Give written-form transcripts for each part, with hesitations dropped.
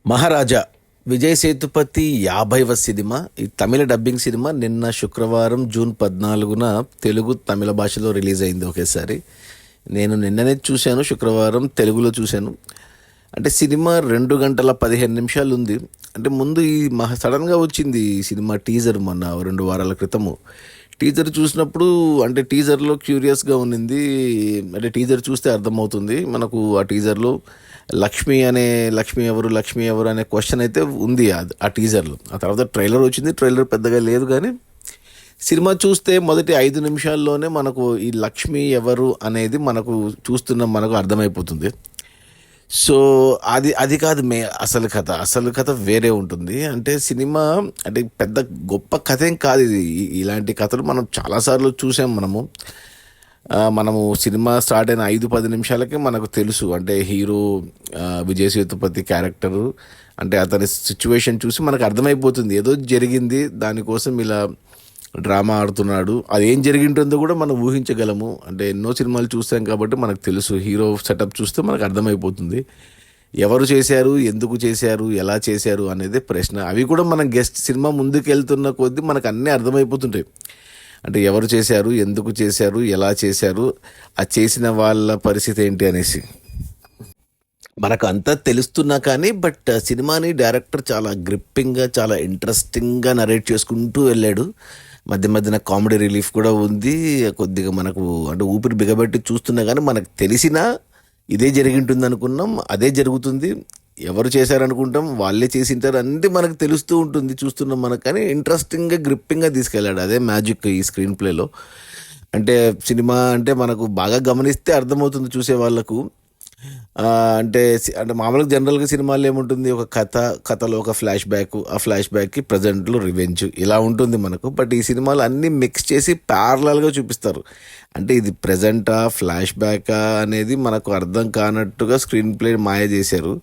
మహారాజా Vijay Sethupathi 50వ cinema. ఈ తమిళ dubbing cinema నిన్న శుక్రవారం జూన్ 14న తెలుగు తమిళ భాషలో రిలీజ్ అయింది ఒకేసారి. నేను నిన్ననే చూశాను, శుక్రవారం తెలుగులో చూశాను. అంటే సినిమా 2 గంటల 15 నిమిషాలు ఉంది. అంటే ముందు ఈ సడన్గా వచ్చింది ఈ సినిమా టీజర్ మొన్న 2 వారాల క్రితము. టీజర్ చూసినప్పుడు అంటే టీజర్లో క్యూరియస్గా ఉన్నింది. అంటే టీజర్ చూస్తే అర్థమవుతుంది మనకు. ఆ టీజర్లో లక్ష్మి ఎవరు అనే క్వశ్చన్ అయితే ఉంది ఆ టీజర్లో. ఆ తర్వాత ట్రైలర్ వచ్చింది. ట్రైలర్ పెద్దగా లేదు, కానీ సినిమా చూస్తే మొదటి 5 నిమిషాల్లోనే మనకు ఈ లక్ష్మి ఎవరు అనేది మనకు అర్థమైపోతుంది. సో అది అది కాదు అసలు కథ వేరే ఉంటుంది. అంటే సినిమా అంటే పెద్ద గొప్ప కథ ఏం కాదు ఇది. ఇలాంటి కథలు మనం చాలాసార్లు చూసాం. మనము సినిమా స్టార్ట్ అయిన 5-10 నిమిషాలకే మనకు తెలుసు. అంటే హీరో విజయ్ సేతుపతి క్యారెక్టరు, అంటే అతని సిచ్యువేషన్ చూసి మనకు అర్థమైపోతుంది ఏదో జరిగింది, దానికోసం ఇలా డ్రామా ఆడుతున్నాడు. అది ఏం జరిగింటుందో కూడా మనం ఊహించగలము. అంటే ఎన్నో సినిమాలు చూస్తాం కాబట్టి మనకు తెలుసు. హీరో సెటప్ చూస్తే మనకు అర్థమైపోతుంది ఎవరు చేశారు, ఎందుకు చేశారు, ఎలా చేశారు అనేది ప్రశ్న. అవి కూడా మనం సినిమా ముందుకు వెళ్తున్న కొద్దీ మనకు అన్నీ అర్థమైపోతుంటాయి. అంటే ఎవరు చేశారు, ఎందుకు చేశారు, ఎలా చేశారు, ఆ చేసిన వాళ్ళ పరిస్థితి ఏంటి అనేసి మనకు అంతా తెలుస్తున్నా కానీ సినిమాని డైరెక్టర్ చాలా గ్రిప్పింగ్గా, చాలా ఇంట్రెస్టింగ్గా నరేట్ చేసుకుంటూ వెళ్ళాడు. మధ్యన కామెడీ రిలీఫ్ కూడా ఉంది. కొద్దిగా మనకు అంటే ఊపిరి బిగబెట్టి చూస్తున్నా కానీ మనకు తెలిసినా ఇదే జరిగింటుంది అనుకున్నాం, అదే జరుగుతుంది. ఎవరు చేశారనుకుంటాం, వాళ్ళే చేసింటారు అంటే మనకు తెలుస్తూ ఉంటుంది చూస్తున్నాం మనకు. కానీ ఇంట్రెస్టింగ్గా గ్రిప్పింగ్గా తీసుకెళ్ళాడు. అదే మ్యాజిక్ ఈ స్క్రీన్ ప్లేలో. అంటే సినిమా అంటే మనకు బాగా గమనిస్తే అర్థమవుతుంది చూసే వాళ్ళకు. అంటే మామూలుగా జనరల్గా సినిమాల్లో ఏముంటుంది, ఒక కథలో ఒక ఫ్లాష్ బ్యాక్, ఆ ఫ్లాష్ బ్యాక్కి ప్రజెంట్లో రివెంజ్ ఇలా ఉంటుంది మనకు. బట్ ఈ సినిమాలు అన్నీ మిక్స్ చేసి ప్యారలల్గా చూపిస్తారు. అంటే ఇది ప్రజెంటా ఫ్లాష్ బ్యాకా అనేది మనకు అర్థం కానట్టుగా స్క్రీన్ ప్లే మాయ చేశారు.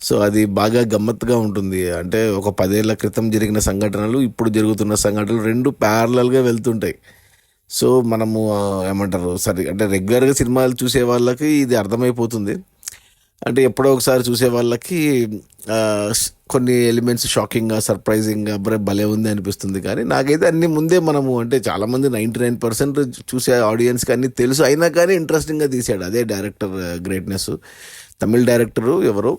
సో అది బాగా గమ్మత్తుగా ఉంటుంది. అంటే ఒక 10 ఏళ్ల క్రితం జరిగిన సంఘటనలు, ఇప్పుడు జరుగుతున్న సంఘటనలు 2 ప్యారలల్గా వెళ్తుంటాయి. సో మనము ఏమంటారు అంటే రెగ్యులర్గా సినిమాలు చూసే వాళ్ళకి ఇది అర్థమైపోతుంది. అంటే ఎప్పుడో ఒకసారి చూసే వాళ్ళకి కొన్ని ఎలిమెంట్స్ షాకింగ్గా, సర్ప్రైజింగ్గా భలే ఉంది అనిపిస్తుంది. కానీ నాకైతే అన్ని ముందే అంటే చాలామంది 99% చూసే ఆడియన్స్కి అన్నీ తెలుసు, అయినా కానీ ఇంట్రెస్టింగ్గా తీసాడు. అదే డైరెక్టర్ గ్రేట్నెస్. తమిళ డైరెక్టరు ఎవరో.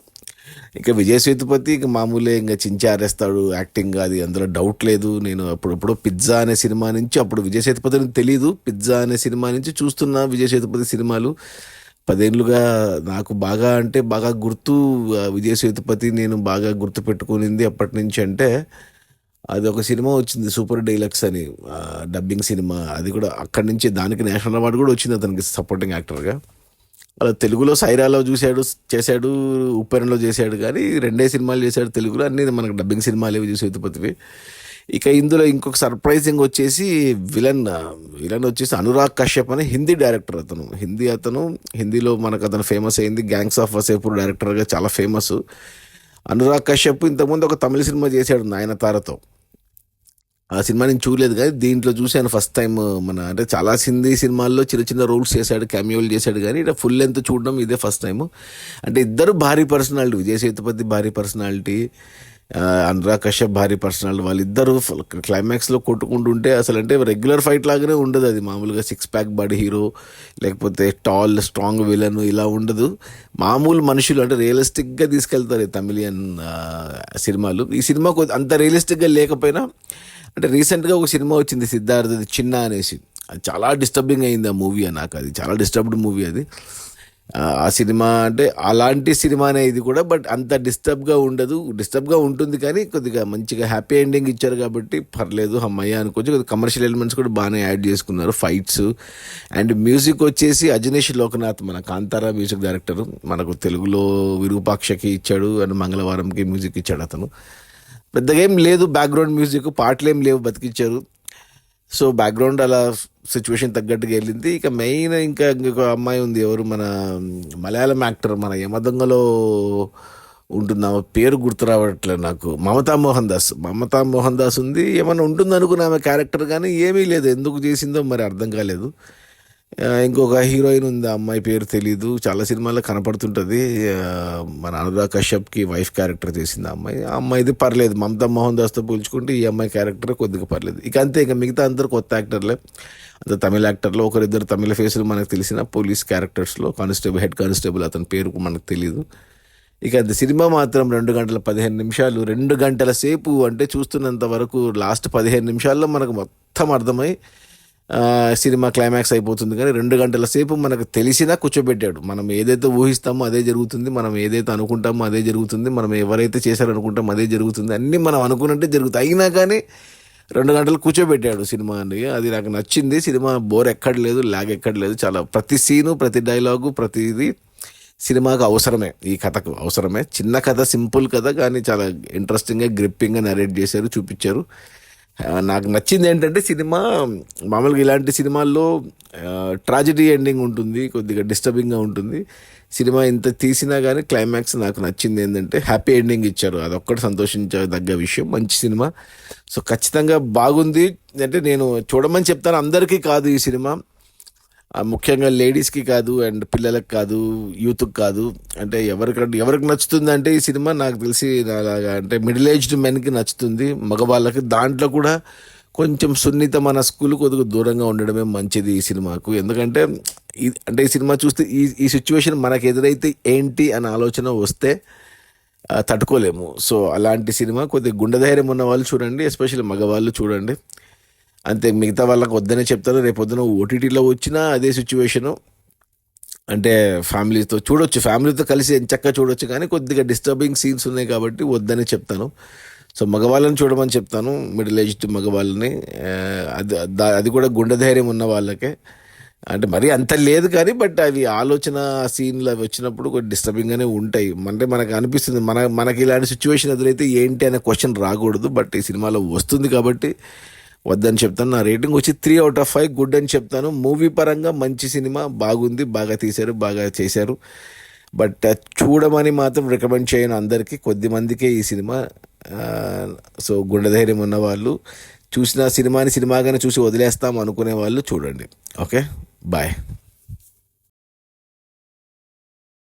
ఇంకా విజయ్ సేతుపతి ఇంకా మామూలే, ఇంకా చించారేస్తాడు యాక్టింగ్, అది అందులో డౌట్ లేదు. నేను అప్పుడప్పుడు పిజ్జా అనే సినిమా నుంచి, అప్పుడు విజయ్ సేతుపతిని తెలీదు, పిజ్జా అనే సినిమా నుంచి చూస్తున్నా విజయ్ సేతుపతి సినిమాలు 10 ఏళ్ళుగా. నాకు బాగా గుర్తు విజయ్ సేతుపతి, నేను బాగా గుర్తు పెట్టుకునింది అప్పటి నుంచి. అంటే అది ఒక సినిమా వచ్చింది సూపర్ డైలాగ్స్ అని, డబ్బింగ్ సినిమా. అది కూడా అక్కడి నుంచి దానికి నేషనల్ అవార్డు కూడా వచ్చింది అతనికి సపోర్టింగ్ యాక్టర్గా. అలా తెలుగులో సైరాలో చేశాడు, ఉప్పెనలో చేశాడు. కానీ 2 సినిమాలు చేశాడు తెలుగులో, అన్నీ మనకు డబ్బింగ్ సినిమాలే విజయ్ సేతుపతివి. ఇక ఇందులో ఇంకొక సర్ప్రైజింగ్ వచ్చేసి విలన్ వచ్చేసి అనురాగ్ కశ్యప్ అని హిందీ డైరెక్టర్. అతను హిందీలో మనకు అతను ఫేమస్ అయింది, గ్యాంగ్స్ ఆఫ్ వసేపూర్ డైరెక్టర్గా చాలా ఫేమస్. అనురాగ్ కశ్యప్ ఇంతకుముందు ఒక తమిళ సినిమా చేశాడు నయనతారతో. ఆ సినిమా నేను చూడలేదు, కానీ దీంట్లో చూశాను ఫస్ట్ టైం. అంటే చాలా హిందీ సినిమాల్లో చిన్న రోల్స్ చేశాడు, క్యామియోలు చేశాడు, కానీ ఇట్లా ఫుల్ లెంత్ చూడడం ఇదే ఫస్ట్ టైము. అంటే ఇద్దరు భారీ పర్సనాలిటీ, విజయ్ సేతుపతి భారీ పర్సనాలిటీ, అనురాగ్ కశ్యప్ భారీ పర్సనాలిటీ. వాళ్ళిద్దరూ క్లైమాక్స్లో కొట్టుకుంటుంటే అసలు అంటే రెగ్యులర్ ఫైట్ లాగానే ఉండదు అది. మామూలుగా 6 ప్యాక్ బాడీ హీరో, లేకపోతే టాల్ స్ట్రాంగ్ విలన్ ఇలా ఉండదు. మామూలు మనుషులు, అంటే రియలిస్టిక్గా తీసుకెళ్తారు ఈ తమిళియన్ సినిమాలు. ఈ సినిమా అంత రియలిస్టిక్గా లేకపోయినా, అంటే రీసెంట్గా ఒక సినిమా వచ్చింది సిద్ధార్థది, చిన్న అనేసి. అది చాలా డిస్టర్బింగ్ అయింది ఆ మూవీ. నాకు అది చాలా డిస్టర్బ్డ్ మూవీ అది. ఆ సినిమా అంటే అలాంటి సినిమానే ఇది కూడా, బట్ అంత డిస్టర్బ్గా ఉండదు. డిస్టర్బ్గా ఉంటుంది కానీ కొద్దిగా మంచిగా హ్యాపీ ఎండింగ్ ఇచ్చారు కాబట్టి పర్లేదు, అమ్మయ్య అనుకోవచ్చు. కొద్దిగా కమర్షియల్ ఎలిమెంట్స్ కూడా బాగానే యాడ్ చేసుకున్నారు, ఫైట్స్. అండ్ మ్యూజిక్ వచ్చేసి అజనీష్ లోకనాథ్, మన కాంతారా మ్యూజిక్ డైరెక్టర్. మనకు తెలుగులో విరూపాక్షకి ఇచ్చాడు అండ్ మంగళవారంకి మ్యూజిక్ ఇచ్చాడు అతను. పెద్దగా ఏం లేదు బ్యాక్గ్రౌండ్ మ్యూజిక్, పాటలు ఏం లేవు, బతికిచ్చారు. సో బ్యాక్గ్రౌండ్ అలా సిచ్యువేషన్ తగ్గట్టుగా వెళ్ళింది. ఇక మెయిన్ ఇంకొక అమ్మాయి ఉంది, ఎవరు మన మలయాళం యాక్టర్, మన యమదొంగలో ఉంటుంది, ఆమె పేరు గుర్తు రావట్లేదు నాకు. మమతా మోహన్ దాస్ ఉంది. ఏమన్నా ఉంటుంది అనుకున్న ఆమె క్యారెక్టర్, కానీ ఏమీ లేదు. ఎందుకు చేసిందో మరి అర్థం కాలేదు. ఇంకొక హీరోయిన్ ఉంది, ఆ అమ్మాయి పేరు తెలీదు, చాలా సినిమాల్లో కనపడుతుంటుంది. మన అనురాగ్ కశ్యప్కి వైఫ్ క్యారెక్టర్ చేసింది ఆ అమ్మాయి. ఆ అమ్మాయిది పర్లేదు, మమతా మోహన్ దాస్తో పోల్చుకుంటే ఈ అమ్మాయి క్యారెక్టర్ కొద్దిగా పర్లేదు. ఇక అంతే, ఇక మిగతా అందరు కొత్త యాక్టర్లే. అంత తమిళ యాక్టర్లో ఒకరిద్దరు తమిళ ఫేసులు మనకు తెలిసిన పోలీస్ క్యారెక్టర్స్లో కానిస్టేబుల్, హెడ్ కానిస్టేబుల్ అతని పేరు మనకు తెలియదు. ఇక అది సినిమా మాత్రం 2 గంటల 15 నిమిషాలు, 2 గంటల సేపు అంటే చూస్తున్నంత వరకు లాస్ట్ 15 నిమిషాల్లో మనకు మొత్తం అర్థమై సినిమా క్లైమాక్స్ అయిపోతుంది. కానీ 2 గంటల సేపు మనకు తెలిసినా కూర్చోబెట్టాడు. మనం ఏదైతే ఊహిస్తామో అదే జరుగుతుంది, మనం ఏదైతే అనుకుంటామో అదే జరుగుతుంది, మనం ఎవరైతే చేశారనుకుంటామో అదే జరుగుతుంది, అన్నీ మనం అనుకున్నట్టే జరుగుతాయి. అయినా కానీ 2 గంటలు కూర్చోబెట్టాడు సినిమాని. అది నాకు నచ్చింది. సినిమా బోర్ ఎక్కడలేదు, లాగ్ ఎక్కడలేదు. చాలా ప్రతి సీను, ప్రతి డైలాగు, ప్రతిదీ సినిమాకు అవసరమే, ఈ కథకు అవసరమే. చిన్న కథ, సింపుల్ కథ, కానీ చాలా ఇంట్రెస్టింగ్గా, గ్రిప్పింగ్గా నరేట్ చేశారు, చూపించారు. నాకు నచ్చింది ఏంటంటే సినిమా మామూలుగా ఇలాంటి సినిమాల్లో ట్రాజడీ ఎండింగ్ ఉంటుంది, కొద్దిగా డిస్టర్బింగ్గా ఉంటుంది. సినిమా ఇంత తీసినా కానీ క్లైమాక్స్ నాకు నచ్చింది ఏంటంటే హ్యాపీ ఎండింగ్ ఇచ్చారు. అదొక్కటి సంతోషించదగ్గ విషయం. మంచి సినిమా. సో ఖచ్చితంగా బాగుంది. అంటే నేను చూడమని చెప్తాను, అందరికీ కాదు ఈ సినిమా. ముఖ్యంగా లేడీస్కి కాదు, అండ్ పిల్లలకు కాదు, యూత్కి కాదు. అంటే ఎవరికి నచ్చుతుంది అంటే ఈ సినిమా నాకు తెలిసి నాలాగా అంటే మిడిల్ ఏజ్డ్ మెన్కి నచ్చుతుంది, మగవాళ్ళకి. దాంట్లో కూడా కొంచెం సున్నిత మనస్కులు కొద్దిగా దూరంగా ఉండడమే మంచిది ఈ సినిమాకు. ఎందుకంటే అంటే ఈ సినిమా చూస్తే ఈ సిచ్యువేషన్ మనకు ఎదురైతే ఏంటి అనే ఆలోచన వస్తే తట్టుకోలేము. సో అలాంటి సినిమా, కొద్దిగా గుండె ధైర్యం ఉన్న వాళ్ళు చూడండి, ఎస్పెషల్లీ మగవాళ్ళు చూడండి. అంతే, మిగతా వాళ్ళకి వద్దనే చెప్తారు. రేపొద్దున ఓటీటీలో వచ్చినా అదే సిచ్యువేషను. అంటే ఫ్యామిలీతో చూడొచ్చు, ఫ్యామిలీతో కలిసి ఎంచక్కా చూడొచ్చు, కానీ కొద్దిగా డిస్టర్బింగ్ సీన్స్ ఉన్నాయి కాబట్టి వద్దనే చెప్తాను. సో మగవాళ్ళని చూడమని చెప్తాను, మిడిల్ ఏజ్డ్ మగవాళ్ళని. అది కూడా గుండె ధైర్యం ఉన్న వాళ్ళకే. అంటే మరీ అంత లేదు కానీ, బట్ అవి ఆలోచన సీన్లు అవి వచ్చినప్పుడు కొంచెం డిస్టర్బింగ్గానే ఉంటాయి. అంటే మనకు అనిపిస్తుంది, మనకి ఇలాంటి సిచ్యువేషన్ ఎదురైతే ఏంటి అనే క్వశ్చన్ రాకూడదు. బట్ ఈ సినిమాలో వస్తుంది కాబట్టి వద్దని చెప్తాను. నా రేటింగ్ వచ్చి 3/5 గుడ్ అని చెప్తాను. మూవీ పరంగా మంచి సినిమా, బాగుంది, బాగా తీశారు, బాగా చేశారు. బట్ చూడమని మాత్రం రికమెండ్ చేయను అందరికీ, కొద్ది మందికే ఈ సినిమా. సో గుండె ధైర్యం ఉన్న వాళ్ళు, చూసిన సినిమాని సినిమాగానే చూసి వదిలేస్తాం అనుకునే వాళ్ళు చూడండి. Okay, bye.